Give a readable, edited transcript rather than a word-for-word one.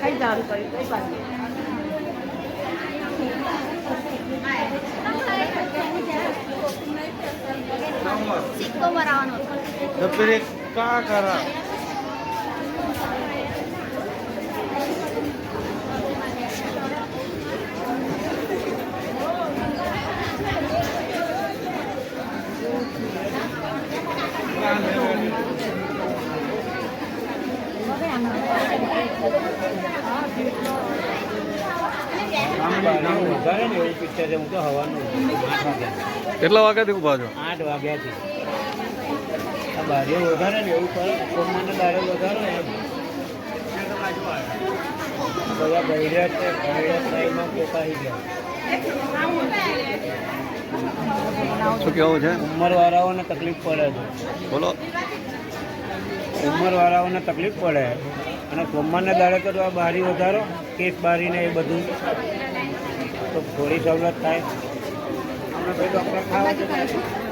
કઈ જવાનું કર્યું કઈ બાજુ સિક્કો મરાવાનો तो फिर एक क्या करा કેટલા વાગ્યાથી ઉભા છો? 8 વાગ્યાથી. આ બારીઓ વધારે ને એવું કરે સોમવારને દાડે વધારે એમ બધા ગઈડ્યા છે ગઈડ્યા સાઈડમાં પોતાઈ ગયા. શું કેવું છે? ઉંમરવાળાઓને તકલીફ પડે છે. બોલો. ઉંમરવાળાઓને તકલીફ પડે અને સોમવારને દાડે તો આ બારી વધારો કેસ બારીને એ બધું તો થોડી સવલત થાય. આપણે ભાઈ ડૉક્ટર ખાવા જતા